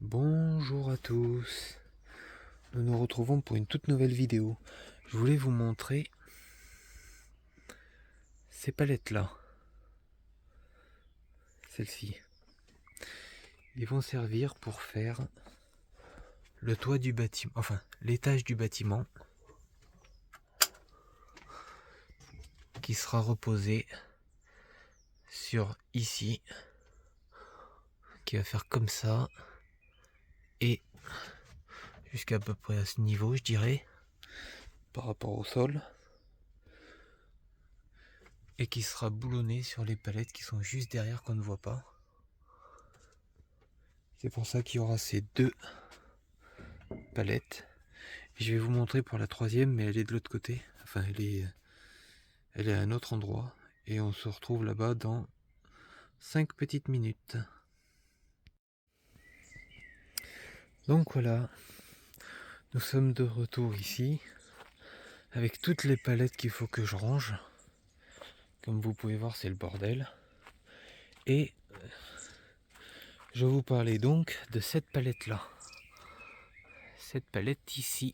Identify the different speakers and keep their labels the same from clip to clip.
Speaker 1: Bonjour à tous, nous nous retrouvons pour une toute nouvelle vidéo. Je voulais vous montrer ces palettes là, celles-ci. Ils vont servir pour faire le toit du bâtiment, enfin l'étage du bâtiment qui sera reposé sur ici, qui va faire comme ça et jusqu'à peu près à ce niveau, je dirais, par rapport au sol, et qui sera boulonné sur les palettes qui sont juste derrière qu'on ne voit pas. C'est pour ça qu'il y aura ces deux palettes. Je vais vous montrer pour la troisième, mais elle est de l'autre côté. Enfin, elle est à un autre endroit. Et on se retrouve là-bas dans 5 petites minutes. Donc voilà, nous sommes de retour ici, avec toutes les palettes qu'il faut que je range. Comme vous pouvez voir, c'est le bordel. Et je vais vous parler donc de cette palette-là. Cette palette ici.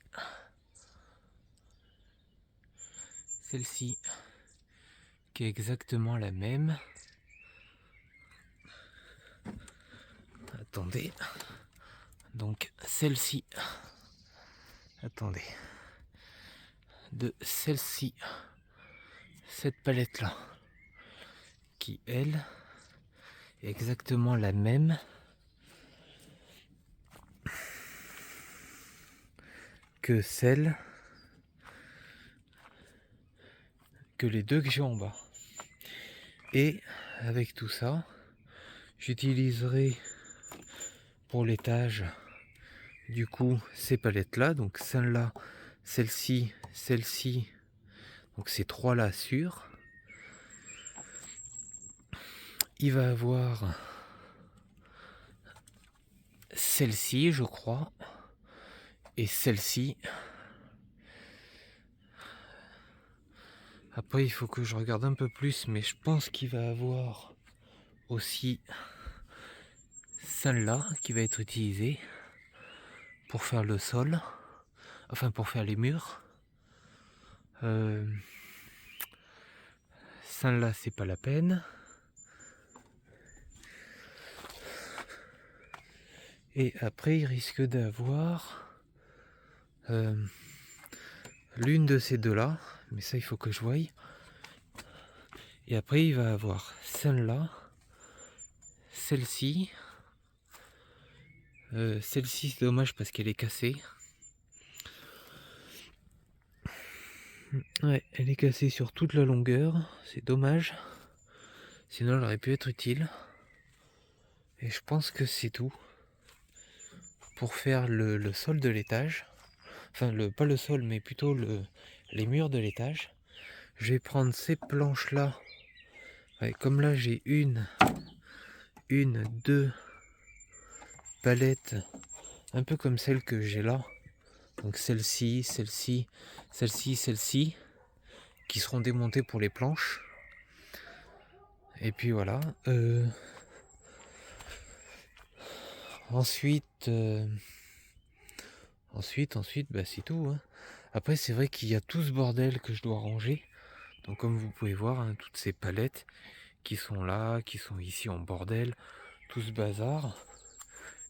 Speaker 1: Celle-ci, qui est exactement la même. Attendez. Donc celle-ci. Attendez. De celle-ci. Cette palette-là. Qui, elle, est exactement la même que celle que les deux que j'ai en bas. Et avec tout ça, j'utiliserai pour l'étage du coup ces palettes là, donc celle-là, celle-ci, celle-ci, donc ces trois là sur. Il va avoir celle-ci je crois, et celle-ci. Après il faut que je regarde un peu plus, mais je pense qu'il va avoir aussi celle-là qui va être utilisée pour faire le sol, enfin pour faire les murs. Celle-là c'est pas la peine. Et après il risque d'avoir l'une de ces deux là, mais ça il faut que je voie. Et après il va avoir celle-là, celle-ci. Celle-ci c'est dommage parce qu'elle est cassée. Ouais, elle est cassée sur toute la longueur, c'est dommage. Sinon elle aurait pu être utile. Et je pense que c'est tout pour faire le sol de l'étage. Enfin, pas le sol, mais plutôt les murs de l'étage. Je vais prendre ces planches là. Ouais, comme là j'ai une, deux palettes, un peu comme celle que j'ai là. Donc celle-ci, celle-ci, celle-ci, celle-ci, qui seront démontées pour les planches. Et puis voilà. Ensuite, bah, c'est tout. Hein. Après, c'est vrai qu'il y a tout ce bordel que je dois ranger. Donc comme vous pouvez voir, hein, toutes ces palettes qui sont là, qui sont ici en bordel, tout ce bazar,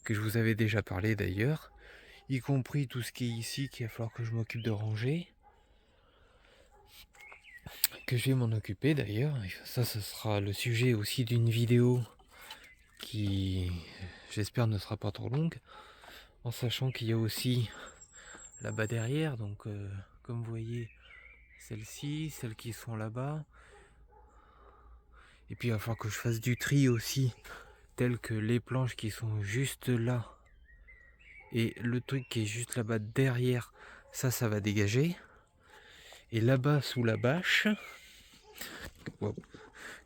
Speaker 1: que je vous avais déjà parlé d'ailleurs, y compris tout ce qui est ici qu'il va falloir que je m'occupe de ranger, que je vais m'en occuper d'ailleurs. Ça, ce sera le sujet aussi d'une vidéo qui, j'espère, ne sera pas trop longue, en sachant qu'il y a aussi là-bas derrière, donc comme vous voyez, celles-ci, celles qui sont là-bas. Et puis il va falloir que je fasse du tri aussi, tel que les planches qui sont juste là. Et le truc qui est juste là-bas derrière, ça va dégager. Et là-bas sous la bâche,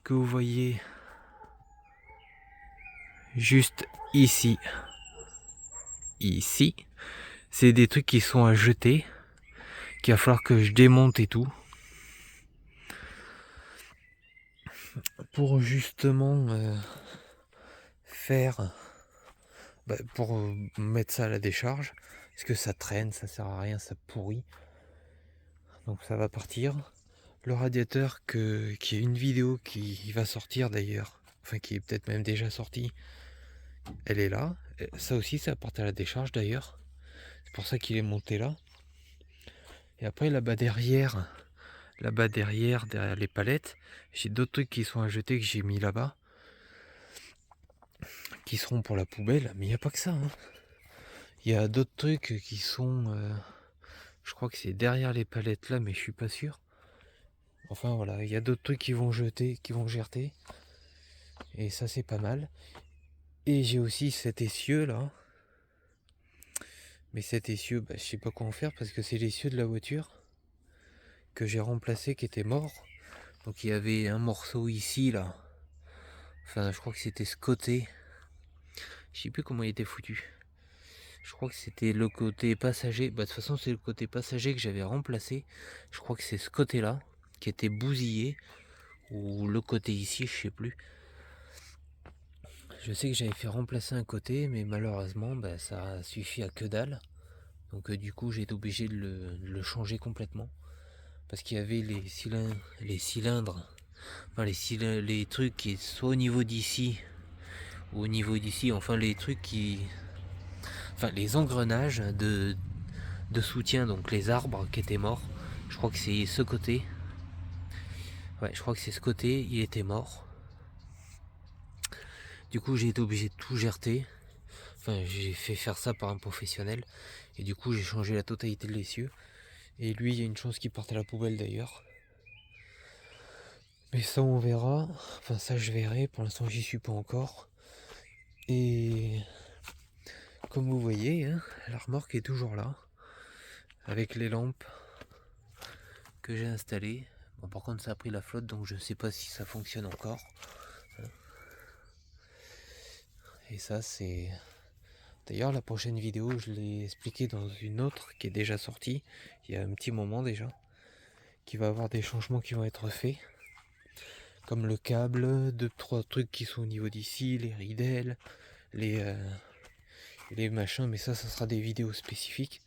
Speaker 1: que vous voyez juste ici, c'est des trucs qui sont à jeter, qu'il va falloir que je démonte et tout. Pour justement faire pour mettre ça à la décharge, parce que ça traîne, ça sert à rien, ça pourrit. Donc ça va partir. Le radiateur qui est une vidéo qui va sortir d'ailleurs, enfin qui est peut-être même déjà sortie, elle est là. Et ça aussi ça part à la décharge d'ailleurs. C'est pour ça qu'il est monté là. Et après là-bas derrière les palettes, j'ai d'autres trucs qui sont à jeter que j'ai mis là-bas, qui seront pour la poubelle, mais il n'y a pas que ça, hein. Il y a d'autres trucs qui sont, je crois que c'est derrière les palettes là, mais je suis pas sûr. Enfin voilà, il y a d'autres trucs qui vont jeter, et ça c'est pas mal. Et j'ai aussi cet essieu là, mais cet essieu, je sais pas quoi en faire parce que c'est l'essieu de la voiture que j'ai remplacé qui était mort. Donc il y avait un morceau ici là, enfin je crois que c'était ce côté, je sais plus comment il était foutu. Je crois que c'était le côté passager. De toute façon, c'est le côté passager que j'avais remplacé. Je crois que c'est ce côté-là qui était bousillé. Ou le côté ici, je sais plus. Je sais que j'avais fait remplacer un côté, mais malheureusement, ça suffit à que dalle. Donc du coup, j'ai été obligé de le changer complètement. Parce qu'il y avait les cylindres, enfin les trucs qui soit au niveau d'ici, ou au niveau d'ici, enfin les trucs qui... Enfin les engrenages de soutien, donc les arbres qui étaient morts. Je crois que c'est ce côté. Ouais, je crois que c'est ce côté, il était mort. Du coup, j'ai été obligé de tout gerter. Enfin, j'ai fait faire ça par un professionnel. Et du coup, j'ai changé la totalité de l'essieu. Et lui, il y a une chance qu'il parte à la poubelle d'ailleurs. Mais ça, on verra. Enfin, ça, je verrai. Pour l'instant, j'y suis pas encore. Et comme vous voyez, hein, la remorque est toujours là. Avec les lampes que j'ai installées. Bon, par contre, ça a pris la flotte, donc je sais pas si ça fonctionne encore. Et ça, c'est... D'ailleurs, la prochaine vidéo, je l'ai expliqué dans une autre qui est déjà sortie, il y a un petit moment déjà, qui va avoir des changements qui vont être faits. Comme le câble, 2-3 trucs qui sont au niveau d'ici, les ridelles, les machins, mais ça sera des vidéos spécifiques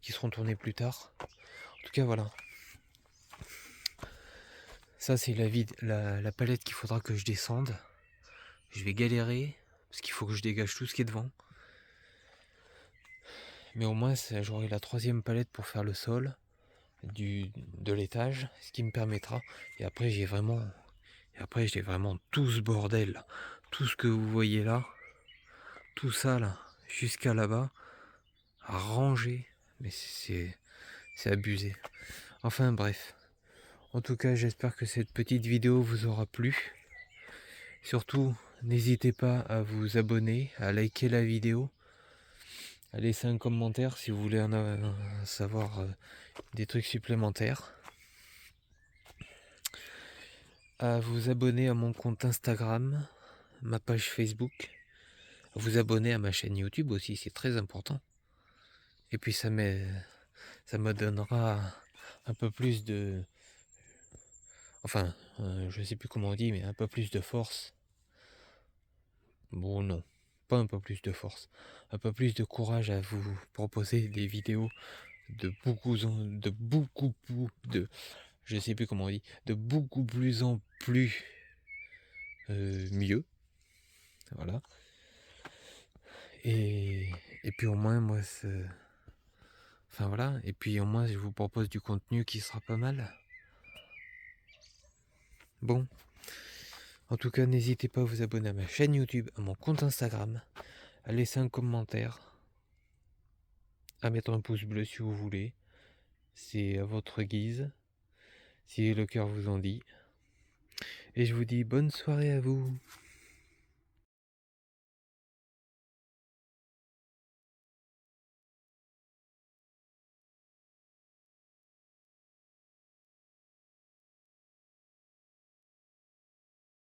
Speaker 1: qui seront tournées plus tard. En tout cas, voilà. Ça, c'est la palette qu'il faudra que je descende. Je vais galérer, parce qu'il faut que je dégage tout ce qui est devant. Mais au moins, j'aurai la 3e palette pour faire le sol de l'étage, ce qui me permettra. Et après, j'ai vraiment tout ce bordel, là. Tout ce que vous voyez là, tout ça là, jusqu'à là-bas, à ranger. Mais c'est abusé. Enfin bref. En tout cas, j'espère que cette petite vidéo vous aura plu. Surtout, n'hésitez pas à vous abonner, à liker la vidéo, à laisser un commentaire si vous voulez savoir des trucs supplémentaires, à vous abonner à mon compte Instagram, ma page Facebook, à vous abonner à ma chaîne YouTube aussi, c'est très important. Et puis ça me donnera un peu plus de... Enfin, je sais plus comment on dit, mais un peu plus de force. Bon non, pas un peu plus de force. Un peu plus de courage à vous proposer des vidéos je sais plus comment on dit, de beaucoup plus en plus mieux. Voilà. Et puis au moins, moi, enfin voilà, et puis au moins, je vous propose du contenu qui sera pas mal. Bon. En tout cas, n'hésitez pas à vous abonner à ma chaîne YouTube, à mon compte Instagram, à laisser un commentaire, à mettre un pouce bleu si vous voulez. C'est à votre guise, si le cœur vous en dit. Et je vous dis bonne soirée à vous.